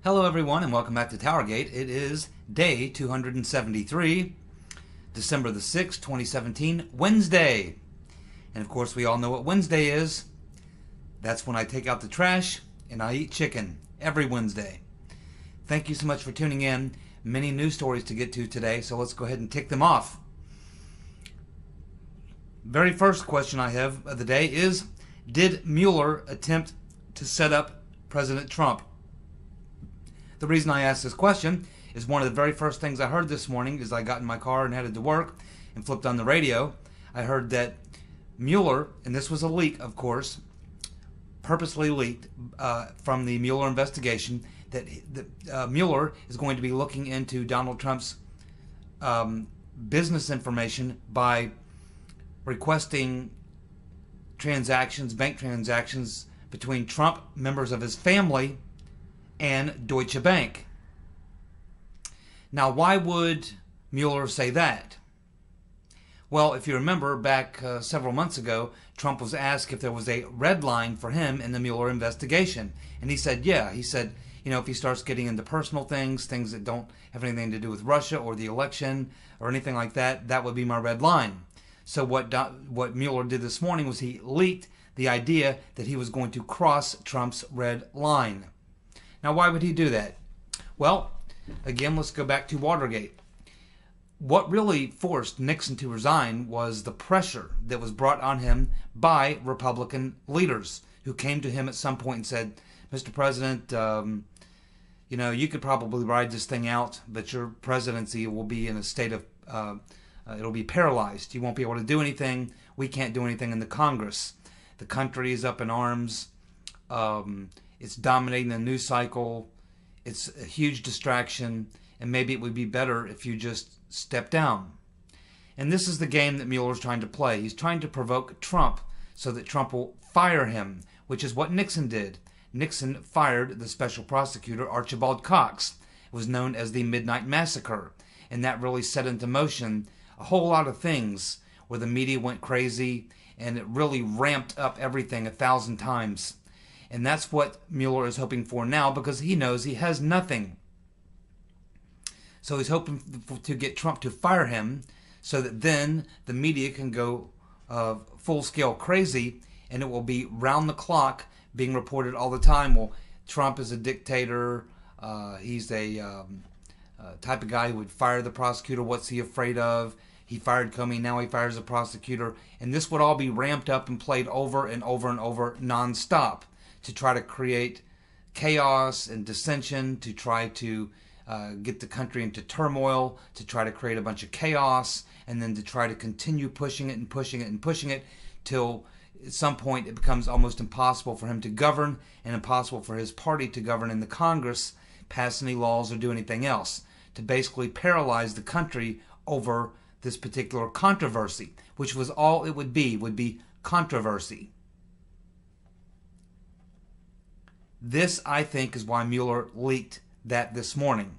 Hello everyone and welcome back to TowerGate. It is day 273, December the 6th, 2017, Wednesday. And of course we all know what Wednesday is. That's when I take out the trash and I eat chicken every Wednesday. Thank you so much for tuning in. Many news stories to get to today, so let's go ahead and tick them off. Very first question I have of the day is, did Mueller attempt to set up President Trump? The reason I asked this question is one of the very first things I heard this morning as I got in my car and headed to work and flipped on the radio. I heard that Mueller, and this was a leak, of course, purposely leaked from the Mueller investigation, that Mueller is going to be looking into Donald Trump's business information by requesting transactions, bank transactions between Trump, members of his family, and Deutsche Bank. Now, why would Mueller say that? Well, if you remember, back several months ago, Trump was asked if there was a red line for him in the Mueller investigation. And he said, yeah. He said, you know, if he starts getting into personal things, things that don't have anything to do with Russia or the election or anything like that, that would be my red line. So what Mueller did this morning was he leaked the idea that he was going to cross Trump's red line. Now, why would he do that? Well, again, let's go back to Watergate. What really forced Nixon to resign was the pressure that was brought on him by Republican leaders who came to him at some point and said, Mr. President, you know, you could probably ride this thing out, but your presidency will be in a state of, it'll be paralyzed. You won't be able to do anything. We can't do anything in the Congress. The country is up in arms. It's dominating the news cycle. It's a huge distraction, and maybe it would be better if you just step down. And this is the game that Mueller's trying to play. He's trying to provoke Trump so that Trump will fire him, which is what Nixon did. Nixon fired the special prosecutor, Archibald Cox. It was known as the Midnight Massacre, and that really set into motion a whole lot of things where the media went crazy, and it really ramped up everything 1,000 times. And that's what Mueller is hoping for now, because he knows he has nothing. So he's hoping to get Trump to fire him so that then the media can go full-scale crazy, and it will be round the clock being reported all the time. Well, Trump is a dictator. He's a type of guy who would fire the prosecutor. What's he afraid of? He fired Comey, now he fires the prosecutor. And this would all be ramped up and played over and over and over nonstop to try to create chaos and dissension, to try to get the country into turmoil, to try to create a bunch of chaos, and then to try to continue pushing it and pushing it and pushing it till at some point it becomes almost impossible for him to govern and impossible for his party to govern in the Congress, pass any laws or do anything else, to basically paralyze the country over this particular controversy, which was all it would be controversy. This, I think, is why Mueller leaked that this morning.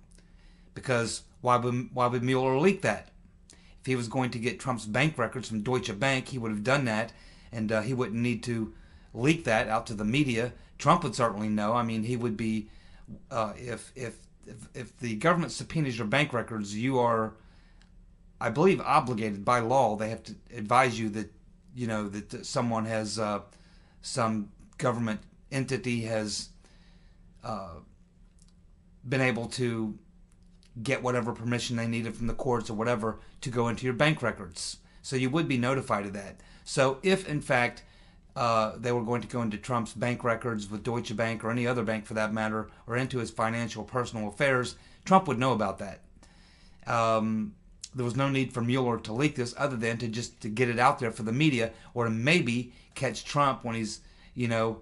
Because why would Mueller leak that? If he was going to get Trump's bank records from Deutsche Bank, he would have done that, and he wouldn't need to leak that out to the media. Trump would certainly know. I mean, he would be, if the government subpoenas your bank records, you are, I believe, obligated by law. They have to advise you that, you know, that someone has, some government entity has been able to get whatever permission they needed from the courts or whatever to go into your bank records. So you would be notified of that. So if, in fact, they were going to go into Trump's bank records with Deutsche Bank or any other bank for that matter, or into his financial personal affairs, Trump would know about that. There was no need for Mueller to leak this other than to just to get it out there for the media, or to maybe catch Trump when he's, you know,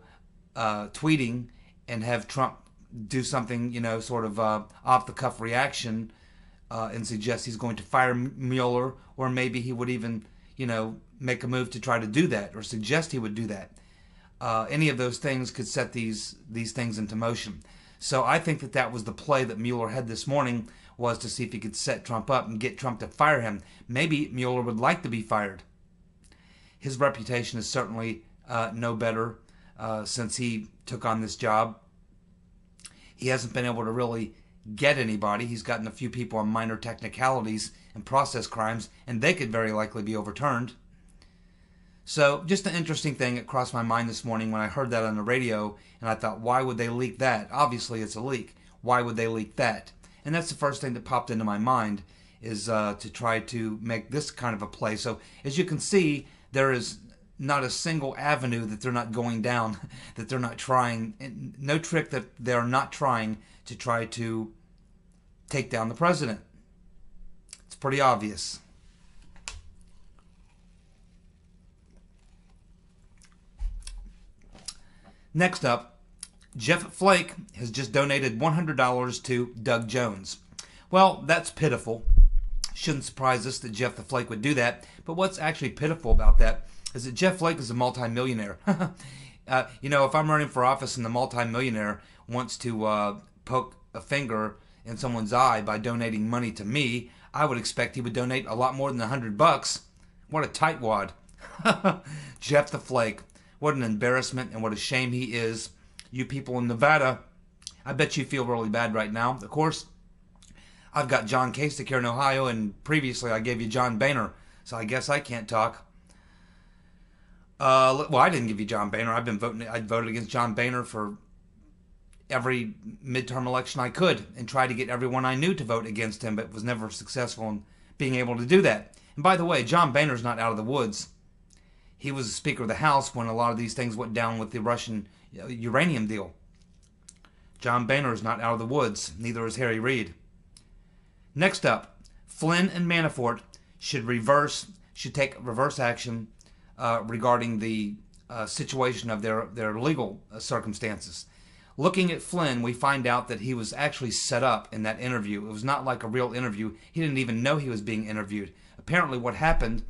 tweeting, and have Trump do something, you know, sort of off-the-cuff reaction and suggest he's going to fire Mueller, or maybe he would even, you know, make a move to try to do that, or suggest he would do that. Any of those things could set these things into motion. So I think that was the play that Mueller had this morning, was to see if he could set Trump up and get Trump to fire him. Maybe Mueller would like to be fired. His reputation is certainly no better since he took on this job. He hasn't been able to really get anybody. He's gotten a few people on minor technicalities and process crimes, and they could very likely be overturned. So just an interesting thing that crossed my mind this morning when I heard that on the radio, and I thought, why would they leak that? Obviously it's a leak. Why would they leak that? And that's the first thing that popped into my mind, is to try to make this kind of a play. So as you can see, there is not a single avenue that they're not going down, that they're not trying, no trick that they're not trying to try to take down the president. It's pretty obvious. Next up, Jeff Flake has just donated $100 to Doug Jones. Well, that's pitiful. Shouldn't surprise us that Jeff the Flake would do that. But what's actually pitiful about that is that Jeff Flake is a multimillionaire. You know, if I'm running for office and the multimillionaire wants to poke a finger in someone's eye by donating money to me, I would expect he would donate a lot more than $100. What a tightwad. Jeff the Flake. What an embarrassment and what a shame he is. You people in Nevada, I bet you feel really bad right now. Of course, I've got John Kasich here in Ohio, and previously I gave you John Boehner, so I guess I can't talk. Well, I didn't give you John Boehner. I voted against John Boehner for every midterm election I could and tried to get everyone I knew to vote against him, but was never successful in being able to do that. And by the way, John Boehner's not out of the woods. He was the Speaker of the House when a lot of these things went down with the Russian uranium deal. John Boehner is not out of the woods. Neither is Harry Reid. Next up, Flynn and Manafort should take reverse action regarding the situation of their legal circumstances. Looking at Flynn, we find out that he was actually set up in that interview. It was not like a real interview. He didn't even know he was being interviewed. Apparently what happened,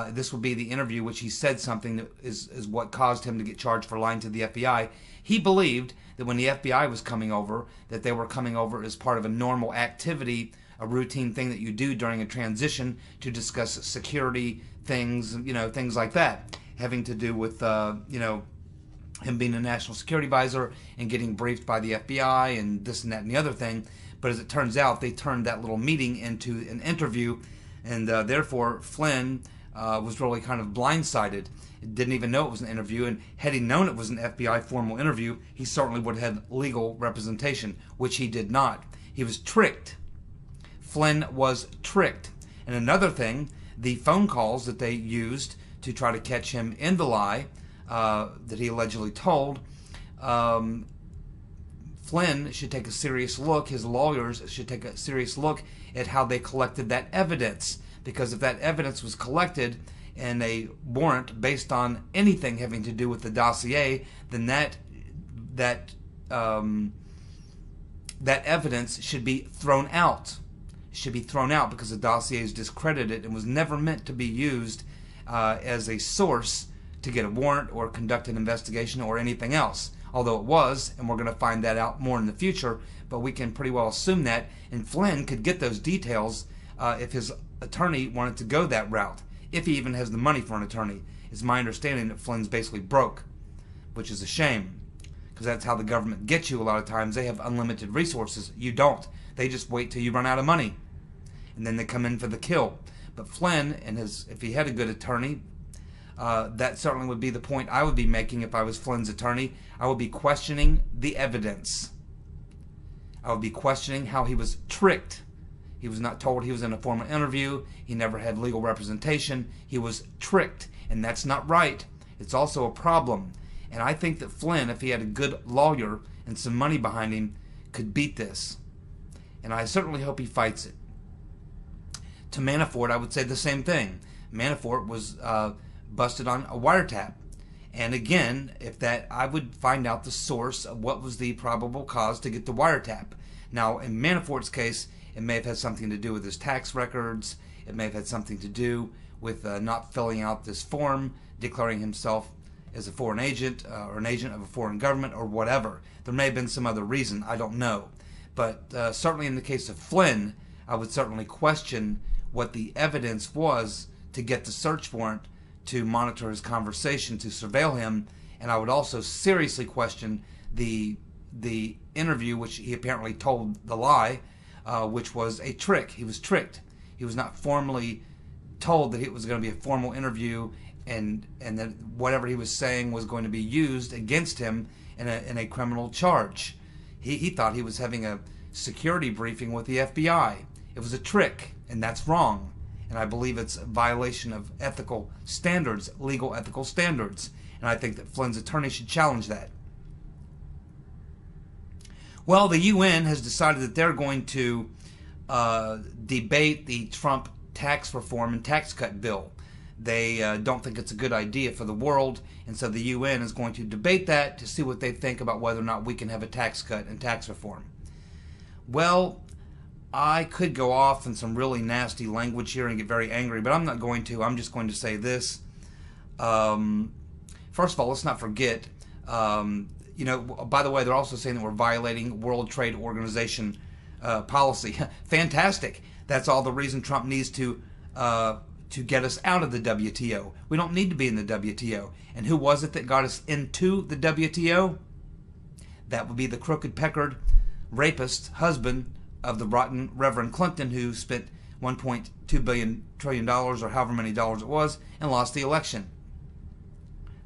this would be the interview which he said something that is what caused him to get charged for lying to the FBI. He believed that when the FBI was coming over, that they were coming over as part of a normal activity, a routine thing that you do during a transition to discuss security things, things like that, having to do with, him being a national security advisor and getting briefed by the FBI and this and that and the other thing. But as it turns out, they turned that little meeting into an interview, and therefore Flynn was really kind of blindsided. Didn't even know it was an interview, and had he known it was an FBI formal interview, he certainly would have had legal representation, which he did not. He was tricked. Flynn was tricked. And another thing, the phone calls that they used to try to catch him in the lie that he allegedly told, Flynn should take a serious look, his lawyers should take a serious look at how they collected that evidence. Because if that evidence was collected in a warrant based on anything having to do with the dossier, then that evidence should be thrown out. Should be thrown out because the dossier is discredited and was never meant to be used as a source to get a warrant or conduct an investigation or anything else. Although it was, and we're going to find that out more in the future, but we can pretty well assume that. And Flynn could get those details if his attorney wanted to go that route, if he even has the money for an attorney. It's my understanding that Flynn's basically broke, which is a shame, because that's how the government gets you a lot of times. They have unlimited resources. You don't. They just wait till you run out of money, and then they come in for the kill. But Flynn, and if he had a good attorney, that certainly would be the point I would be making if I was Flynn's attorney. I would be questioning the evidence. I would be questioning how he was tricked. He was not told he was in a formal interview. He never had legal representation. He was tricked, and that's not right. It's also a problem. And I think that Flynn, if he had a good lawyer and some money behind him, could beat this. And I certainly hope he fights it. To Manafort, I would say the same thing. Manafort was busted on a wiretap. And again, I would find out the source of what was the probable cause to get the wiretap. Now, in Manafort's case, it may have had something to do with his tax records. It may have had something to do with not filling out this form, declaring himself as a foreign agent or an agent of a foreign government or whatever. There may have been some other reason. I don't know. But certainly in the case of Flynn, I would certainly question what the evidence was to get the search warrant to monitor his conversation, to surveil him. And I would also seriously question the the interview, which he apparently told the lie, which was a trick. He was tricked. He was not formally told that it was going to be a formal interview, and that whatever he was saying was going to be used against him in a criminal charge. He thought he was having a security briefing with the FBI. It was a trick, and that's wrong. And I believe it's a violation of ethical standards, legal ethical standards. And I think that Flynn's attorney should challenge that. Well, the UN has decided that they're going to debate the Trump tax reform and tax cut bill. They don't think it's a good idea for the world, and so the UN is going to debate that to see what they think about whether or not we can have a tax cut and tax reform. Well, I could go off in some really nasty language here and get very angry, but I'm not going to. I'm just going to say this. First of all, let's not forget, by the way, they're also saying that we're violating World Trade Organization policy. Fantastic. That's all the reason Trump needs to get us out of the WTO. We don't need to be in the WTO. And who was it that got us into the WTO? That would be the crooked, peckered, rapist husband of the rotten Reverend Clinton, who spent $1.2 trillion, or however many dollars it was, and lost the election.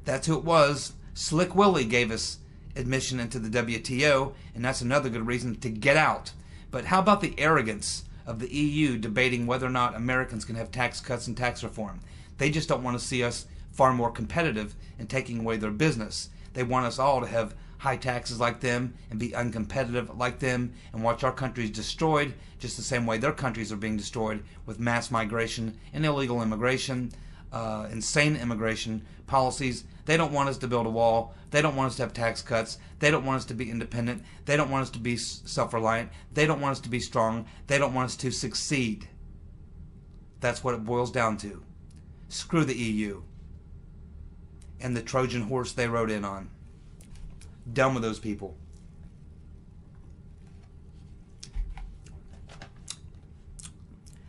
That's who it was. Slick Willie gave us admission into the WTO, and that's another good reason to get out. But how about the arrogance of the EU debating whether or not Americans can have tax cuts and tax reform? They just don't want to see us far more competitive in taking away their business. They want us all to have high taxes like them and be uncompetitive like them and watch our countries destroyed just the same way their countries are being destroyed with mass migration and illegal immigration, insane immigration policies. They don't want us to build a wall. They don't want us to have tax cuts. They don't want us to be independent. They don't want us to be self-reliant. They don't want us to be strong. They don't want us to succeed. That's what it boils down to. Screw the EU and the Trojan horse they rode in on. Done with those people.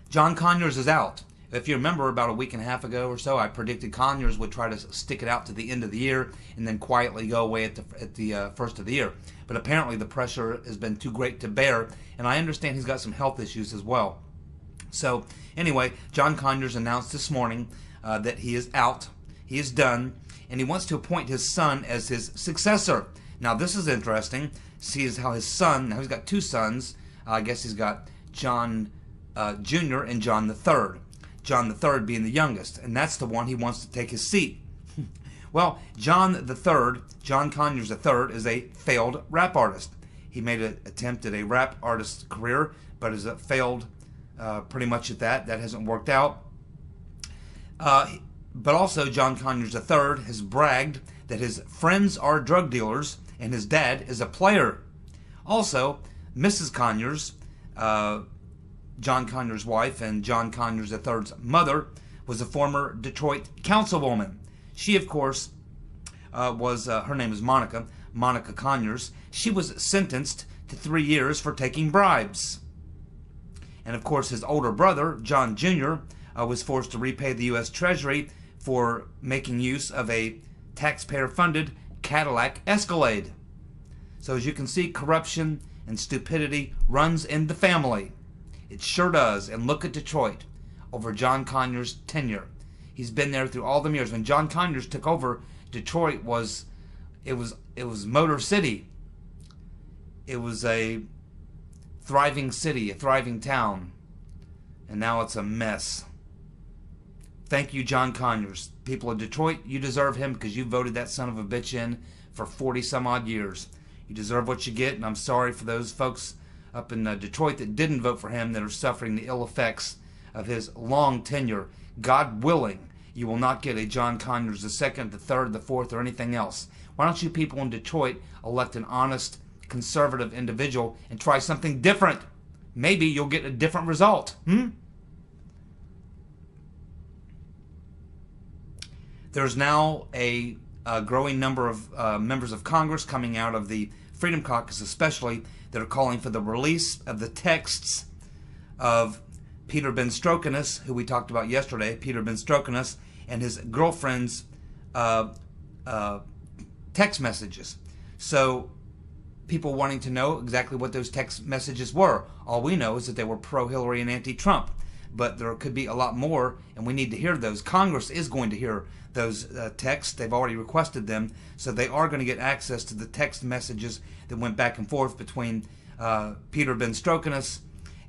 John Conyers is out. If you remember, about a week and a half ago or so, I predicted Conyers would try to stick it out to the end of the year and then quietly go away at the first of the year. But apparently the pressure has been too great to bear, and I understand he's got some health issues as well. So anyway, John Conyers announced this morning that he is out. He is done, and he wants to appoint his son as his successor. Now this is interesting. See how his son, now he's got two sons. I guess he's got John Jr. and John III. John III being the youngest, and that's the one he wants to take his seat. Well, John III, John Conyers III, is a failed rap artist. He made an attempt at a rap artist career, but has failed pretty much at that. That hasn't worked out. But also, John Conyers III has bragged that his friends are drug dealers and his dad is a player. Also, Mrs. Conyers, John Conyers' wife and John Conyers III's mother, was a former Detroit councilwoman. She, of course, her name is Monica Conyers. She was sentenced to 3 years for taking bribes. And, of course, his older brother, John Jr., was forced to repay the U.S. Treasury for making use of a taxpayer-funded Cadillac Escalade. So, as you can see, corruption and stupidity runs in the family. It sure does. And look at Detroit over John Conyers' tenure. He's been there through all the years. When John Conyers took over, Detroit was Motor City. It was a thriving city, a thriving town. And now it's a mess. Thank you, John Conyers. People of Detroit, you deserve him because you voted that son of a bitch in for 40 some odd years. You deserve what you get, and I'm sorry for those folks up in Detroit that didn't vote for him, that are suffering the ill effects of his long tenure. God willing, you will not get a John Conyers the second, the third, the fourth, or anything else. Why don't you people in Detroit elect an honest, conservative individual and try something different? Maybe you'll get a different result. There's now a growing number of members of Congress coming out of the Freedom Caucus especially, that are calling for the release of the texts of Peter BenStrokin, who we talked about yesterday, Peter BenStrokin, and his girlfriend's text messages. So people wanting to know exactly what those text messages were. All we know is that they were pro-Hillary and anti-Trump. But there could be a lot more, and we need to hear those. Congress is going to hear those texts. They've already requested them, so they are going to get access to the text messages that went back and forth between Peter BenStrokin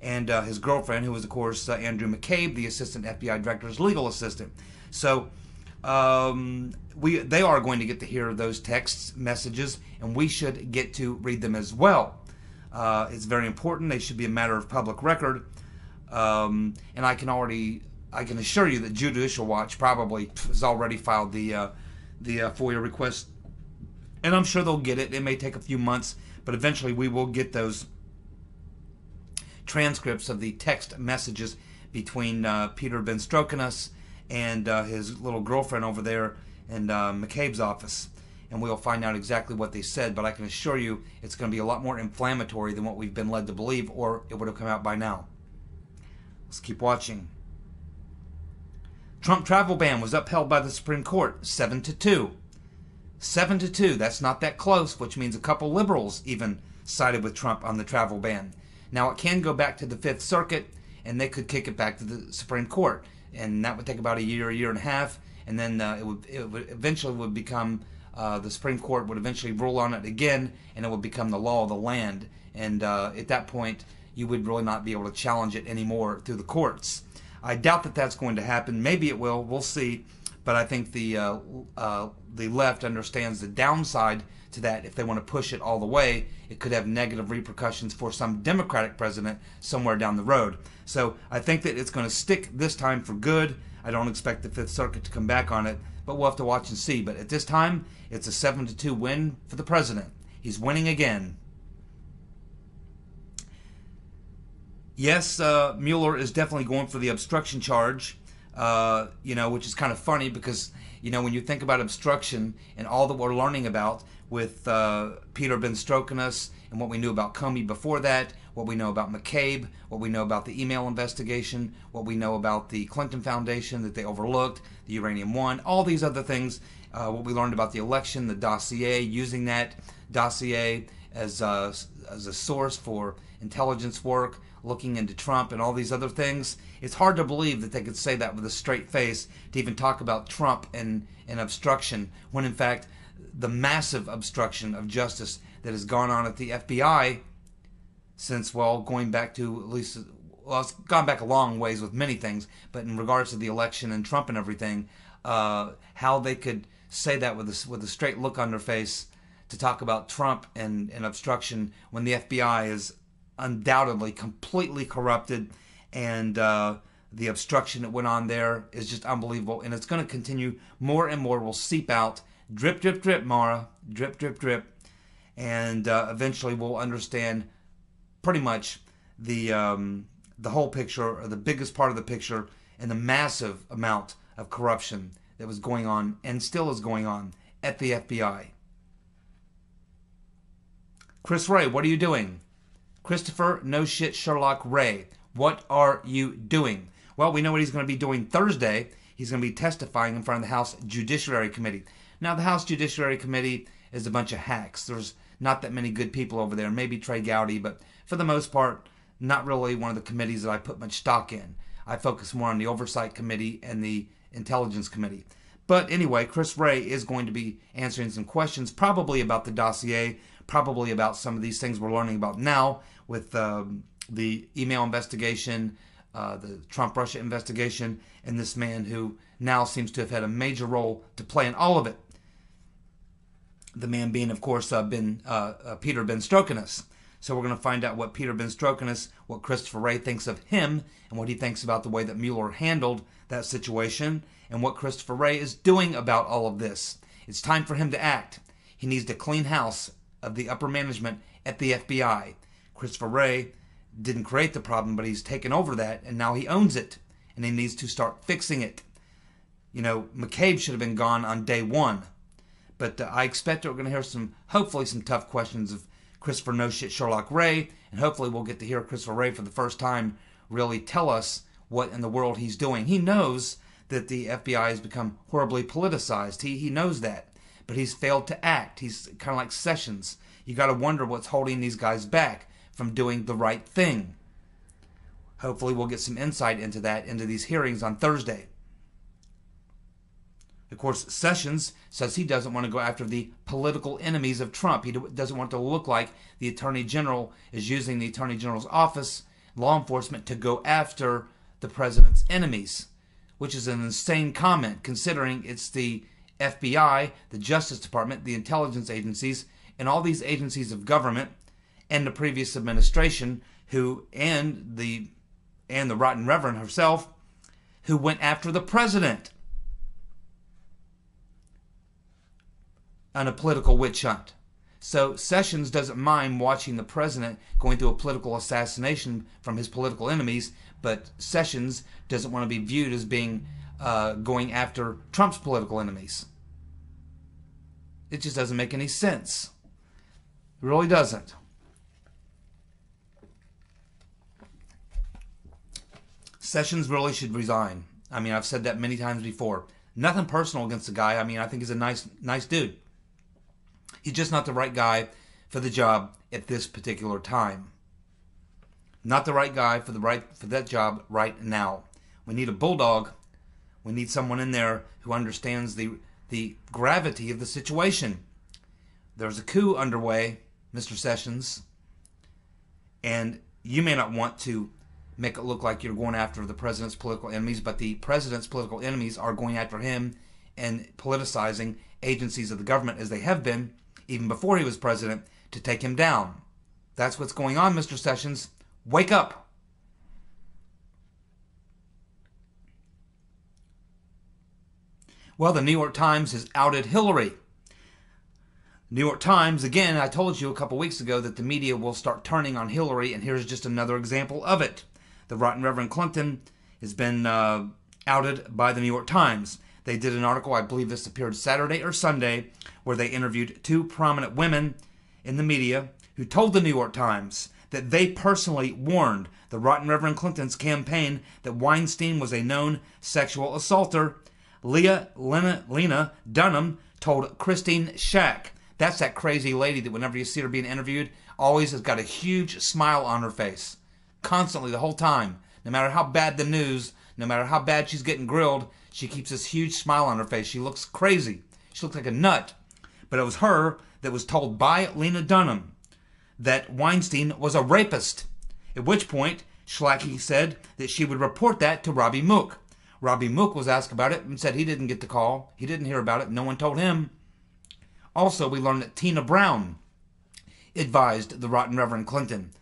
and his girlfriend, who was, of course, Andrew McCabe, the Assistant FBI Director's legal assistant. So they are going to get to hear those text messages, and we should get to read them as well. It's very important. They should be a matter of public record. And I can assure you that Judicial Watch probably has already filed the FOIA request, and I'm sure they'll get it. It may take a few months, but eventually we will get those transcripts of the text messages between Peter BenStrokin and his little girlfriend over there in McCabe's office, and we'll find out exactly what they said. But I can assure you it's going to be a lot more inflammatory than what we've been led to believe, or it would have come out by now. Let's keep watching. Trump travel ban was upheld by the Supreme Court, 7-2. 7-2, that's not that close, which means a couple liberals even sided with Trump on the travel ban. Now, it can go back to the Fifth Circuit, and they could kick it back to the Supreme Court. And that would take about a year and a half, and then it would eventually become, the Supreme Court would eventually rule on it again, and it would become the law of the land. And at that point, you would really not be able to challenge it anymore through the courts. I doubt that that's going to happen. Maybe it will. We'll see. But I think the left understands the downside to that. If they want to push it all the way, it could have negative repercussions for some Democratic president somewhere down the road. So I think that it's going to stick this time for good. I don't expect the Fifth Circuit to come back on it, but we'll have to watch and see. But at this time, it's a 7-2 win for the president. He's winning again. Yes, Mueller is definitely going for the obstruction charge, which is kind of funny because, when you think about obstruction and all that we're learning about with Peter BenStrokin and what we knew about Comey before that, what we know about McCabe, what we know about the email investigation, what we know about the Clinton Foundation that they overlooked, the Uranium One, all these other things, what we learned about the election, the dossier, using that dossier as a source for intelligence work, looking into Trump and all these other things. It's hard to believe that they could say that with a straight face, to even talk about Trump and obstruction, when in fact the massive obstruction of justice that has gone on at the FBI since, going back to at least, it's gone back a long ways with many things, but in regards to the election and Trump and everything, how they could say that with a straight look on their face, to talk about Trump and obstruction when the FBI is undoubtedly completely corrupted, and the obstruction that went on there is just unbelievable, and it's going to continue. More and more will seep out, drip, drip, drip, Mara, drip, drip, drip, and eventually we'll understand pretty much the whole picture, or the biggest part of the picture, and the massive amount of corruption that was going on and still is going on at the FBI. Chris Wray, what are you doing? Christopher No Shit Sherlock Ray, what are you doing? Well, we know what he's going to be doing Thursday. He's going to be testifying in front of the House Judiciary Committee. Now, the House Judiciary Committee is a bunch of hacks. There's not that many good people over there. Maybe Trey Gowdy, but for the most part, not really one of the committees that I put much stock in. I focus more on the Oversight Committee and the Intelligence Committee. But anyway, Chris Wray is going to be answering some questions, probably about the dossier, probably about some of these things we're learning about now with the email investigation, the Trump-Russia investigation, and this man who now seems to have had a major role to play in all of it. The man being, of course, Peter BenStrokin. So we're going to find out what Peter BenStrokin, what Christopher Wray thinks of him, and what he thinks about the way that Mueller handled that situation, and what Christopher Wray is doing about all of this. It's time for him to act. He needs to clean house of the upper management at the FBI. Christopher Wray didn't create the problem, but he's taken over that, and now he owns it, and he needs to start fixing it. McCabe should have been gone on day one, but I expect that we're going to hear hopefully some tough questions of Christopher No Shit Sherlock Ray, and hopefully we'll get to hear Christopher Wray for the first time really tell us what in the world he's doing. He knows that the FBI has become horribly politicized. He knows that. but he's failed to act. He's kind of like Sessions. You got to wonder what's holding these guys back from doing the right thing. Hopefully we'll get some insight into that, into these hearings on Thursday. Of course, Sessions says he doesn't want to go after the political enemies of Trump. He doesn't want to look like the Attorney General is using the Attorney General's office, law enforcement, to go after the president's enemies, which is an insane comment considering it's the FBI, the Justice Department, the intelligence agencies, and all these agencies of government and the previous administration and the Rotten Reverend herself who went after the president on a political witch hunt. So Sessions doesn't mind watching the president going through a political assassination from his political enemies, but Sessions doesn't want to be viewed as being going after Trump's political enemies. It just doesn't make any sense. It really doesn't. Sessions really should resign. I mean, I've said that many times before. Nothing personal against the guy. I mean, I think he's a nice dude. He's just not the right guy for the job at this particular time. Not the right guy for that job right now. We need a bulldog. We need someone in there who understands the gravity of the situation. There's a coup underway, Mr. Sessions, and you may not want to make it look like you're going after the president's political enemies, but the president's political enemies are going after him and politicizing agencies of the government, as they have been even before he was president, to take him down. That's what's going on, Mr. Sessions. Wake up. Well, the New York Times has outed Hillary. New York Times, again, I told you a couple weeks ago that the media will start turning on Hillary, and here's just another example of it. The Rotten Reverend Clinton has been outed by the New York Times. They did an article, I believe this appeared Saturday or Sunday, where they interviewed two prominent women in the media who told the New York Times that they personally warned the Rotten Reverend Clinton's campaign that Weinstein was a known sexual assaulter. Lena Dunham told Christine Schack, that's that crazy lady that whenever you see her being interviewed, always has got a huge smile on her face. Constantly, the whole time. No matter how bad the news, no matter how bad she's getting grilled, she keeps this huge smile on her face. She looks crazy. She looks like a nut. But it was her that was told by Lena Dunham that Weinstein was a rapist. At which point, Schlacky said that she would report that to Robbie Mook. Robbie Mook was asked about it and said he didn't get the call. He didn't hear about it. No one told him. Also, we learned that Tina Brown advised the Rotten Reverend Clinton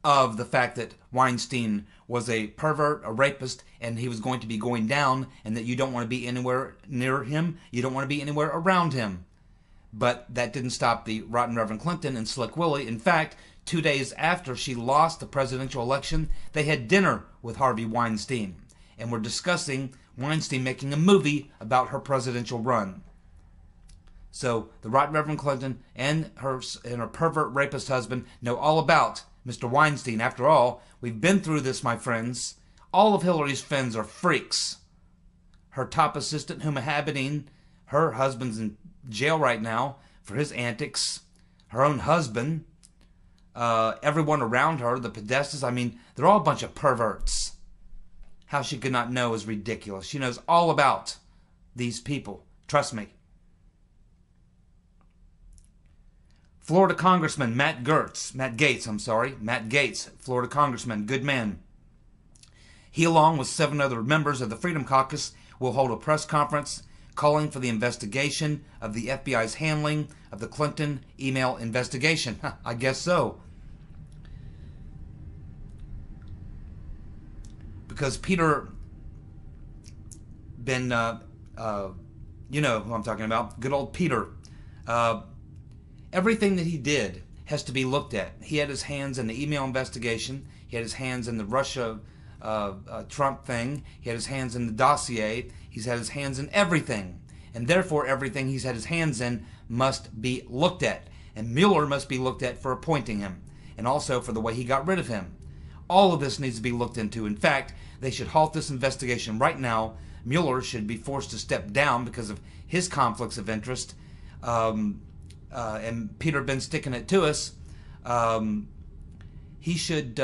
of the fact that Weinstein was a pervert, a rapist, and he was going to be going down, and that you don't want to be anywhere near him, you don't want to be anywhere around him. But that didn't stop the Rotten Reverend Clinton and Slick Willie. In fact, 2 days after she lost the presidential election, they had dinner with Harvey Weinstein, and were discussing Weinstein making a movie about her presidential run. So the Rotten Reverend Clinton and her pervert rapist husband know all about Mr. Weinstein. After all, we've been through this, my friends. All of Hillary's friends are freaks. Her top assistant, Huma Abedin, her husband's in jail right now for his antics. Her own husband, everyone around her, the Podestas, I mean, they're all a bunch of perverts. How she could not know is ridiculous. She knows all about these people. Trust me. Florida Congressman Matt Gaetz, Florida Congressman, good man. He, along with 7 other members of the Freedom Caucus, will hold a press conference calling for the investigation of the FBI's handling of the Clinton email investigation. I guess so. Because Peter you know who I'm talking about, good old Peter. Everything that he did has to be looked at. He had his hands in the email investigation. He had his hands in the Russia Trump thing. He had his hands in the dossier. He's had his hands in everything. And therefore, everything he's had his hands in must be looked at. And Mueller must be looked at for appointing him. And also for the way he got rid of him. All of this needs to be looked into. In fact, they should halt this investigation right now. Mueller should be forced to step down because of his conflicts of interest. And Peter been sticking it to us. He should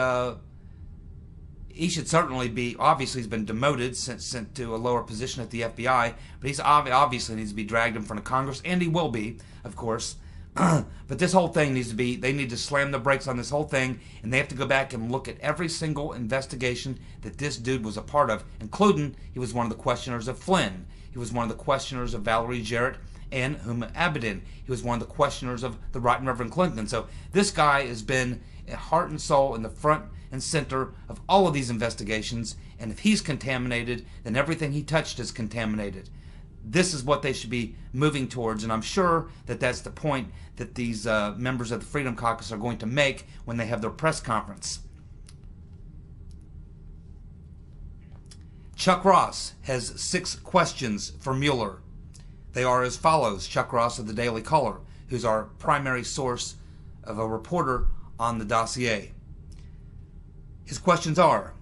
certainly be, obviously he's been demoted, sent to a lower position at the FBI, but he's obviously needs to be dragged in front of Congress, and he will be, of course. But this whole thing needs to be, they need to slam the brakes on this whole thing, and they have to go back and look at every single investigation that this dude was a part of, including he was one of the questioners of Flynn. He was one of the questioners of Valerie Jarrett and Huma Abedin. He was one of the questioners of the Right Reverend Clinton. So this guy has been heart and soul in the front and center of all of these investigations, and if he's contaminated, then everything he touched is contaminated. This is what they should be moving towards, and I'm sure that that's the point that these members of the Freedom Caucus are going to make when they have their press conference. Chuck Ross has 6 questions for Mueller. They are as follows. Chuck Ross of the Daily Caller, who's our primary source of a reporter on the dossier. His questions are: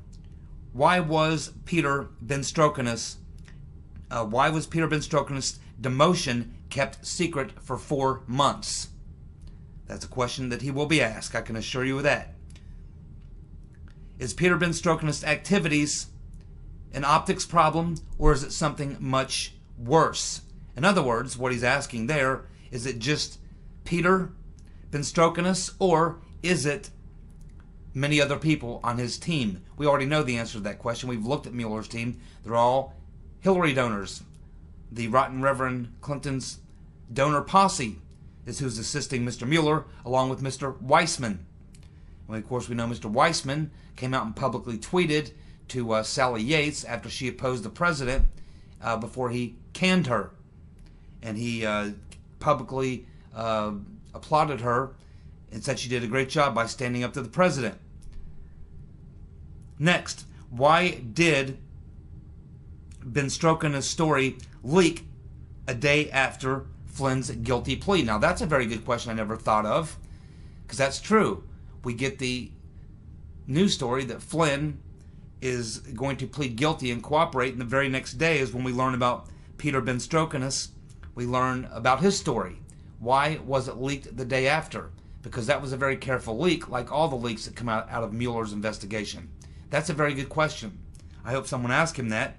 why was Peter BenStrokin's demotion kept secret for 4 months? That's a question that he will be asked, I can assure you of that. Is Peter BenStrokin's activities an optics problem, or is it something much worse? In other words, what he's asking there, is it just Peter BenStrokin, or is it many other people on his team? We already know the answer to that question. We've looked at Mueller's team. They're all Hillary donors. The Right Reverend Clinton's donor posse is who's assisting Mr. Mueller, along with Mr. Weissman. And of course, we know Mr. Weissman came out and publicly tweeted to Sally Yates after she opposed the president before he canned her. And he publicly applauded her and said she did a great job by standing up to the president. Next, why did BenStrokin's story leak a day after Flynn's guilty plea? Now, that's a very good question I never thought of, because that's true. We get the news story that Flynn is going to plead guilty and cooperate, and the very next day is when we learn about Peter BenStrokin. We learn about his story. Why was it leaked the day after? Because that was a very careful leak, like all the leaks that come out of Mueller's investigation. That's a very good question. I hope someone asks him that.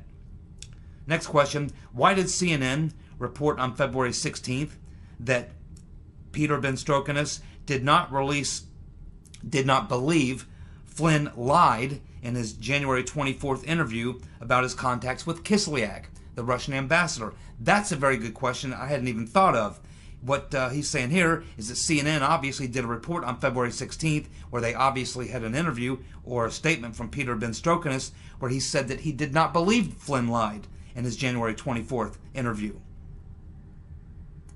Next question, why did CNN report on February 16th that Peter BenStrokin did not believe Flynn lied in his January 24th interview about his contacts with Kislyak, the Russian ambassador? That's a very good question I hadn't even thought of. What he's saying here is that CNN obviously did a report on February 16th where they obviously had an interview or a statement from Peter BenStrokin where he said that he did not believe Flynn lied in his January 24th interview.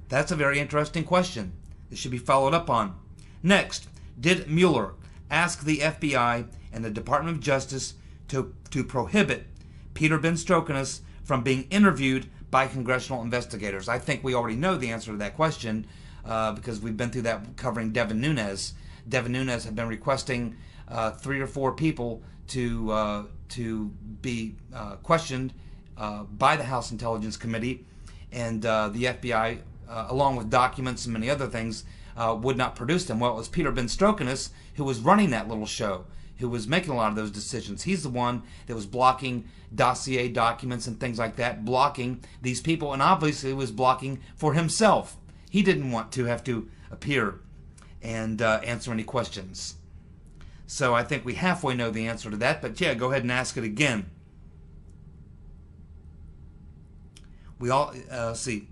That's a very interesting question. It should be followed up on. Next, did Mueller ask the FBI and the Department of Justice to prohibit Peter BenStrokin from being interviewed by congressional investigators? I think we already know the answer to that question because we've been through that covering Devin Nunes. Devin Nunes had been requesting 3 or 4 people to be questioned by the House Intelligence Committee, and the FBI, along with documents and many other things, would not produce them. Well, it was Peter BenStrokin who was running that little show, who was making a lot of those decisions. He's the one that was blocking dossier documents and things like that, blocking these people, and obviously was blocking for himself. He didn't want to have to appear and answer any questions. So I think we halfway know the answer to that, but yeah, go ahead and ask it again. We all, let's see.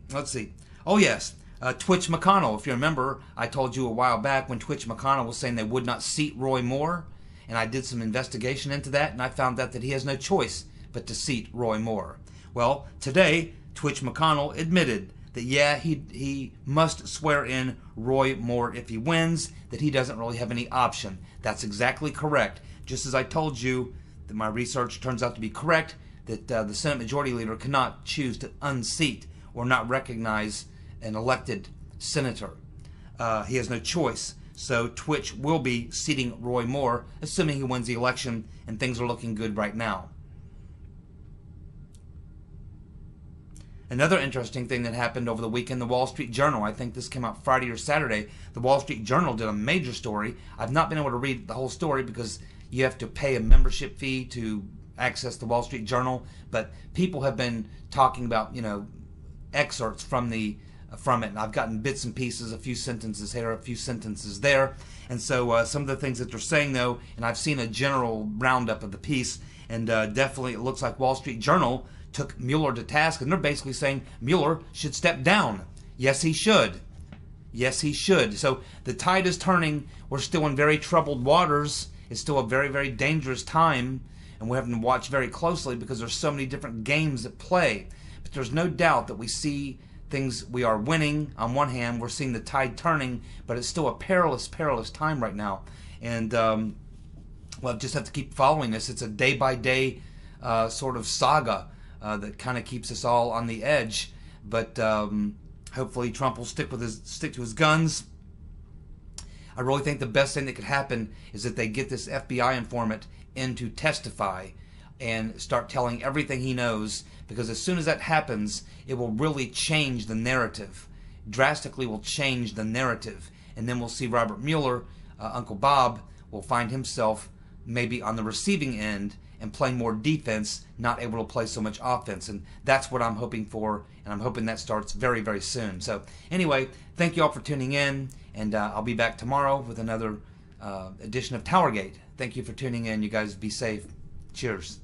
Oh yes, Twitch McConnell. If you remember, I told you a while back when Twitch McConnell was saying they would not seat Roy Moore, and I did some investigation into that, and I found out that he has no choice but to seat Roy Moore. Well, today, Twitch McConnell admitted that, yeah, he must swear in Roy Moore if he wins, that he doesn't really have any option. That's exactly correct. Just as I told you that my research turns out to be correct, that the Senate Majority Leader cannot choose to unseat or not recognize an elected senator. He has no choice. So Twitch will be seating Roy Moore, assuming he wins the election, and things are looking good right now. Another interesting thing that happened over the weekend, the Wall Street Journal, I think this came out Friday or Saturday, the Wall Street Journal did a major story. I've not been able to read the whole story because you have to pay a membership fee to access the Wall Street Journal, but people have been talking about, excerpts from it, and I've gotten bits and pieces, a few sentences here, a few sentences there, and so some of the things that they're saying, though, and I've seen a general roundup of the piece, and definitely it looks like Wall Street Journal took Mueller to task, and they're basically saying Mueller should step down. Yes, he should. Yes, he should. So the tide is turning. We're still in very troubled waters. It's still a very, very dangerous time, and we have to watch very closely because there's so many different games at play. But there's no doubt that we see things, we are winning on one hand, we're seeing the tide turning, but it's still a perilous, perilous time right now. And we'll just have to keep following this. It's a day-by-day sort of saga that kind of keeps us all on the edge. But hopefully Trump will stick to his guns. I really think the best thing that could happen is that they get this FBI informant in to testify and start telling everything he knows, because as soon as that happens, it will really change the narrative. Drastically will change the narrative. And then we'll see Robert Mueller, Uncle Bob, will find himself maybe on the receiving end and playing more defense, not able to play so much offense. And that's what I'm hoping for, and I'm hoping that starts very, very soon. So anyway, thank you all for tuning in, and I'll be back tomorrow with another edition of TowerGate. Thank you for tuning in. You guys be safe. Cheers.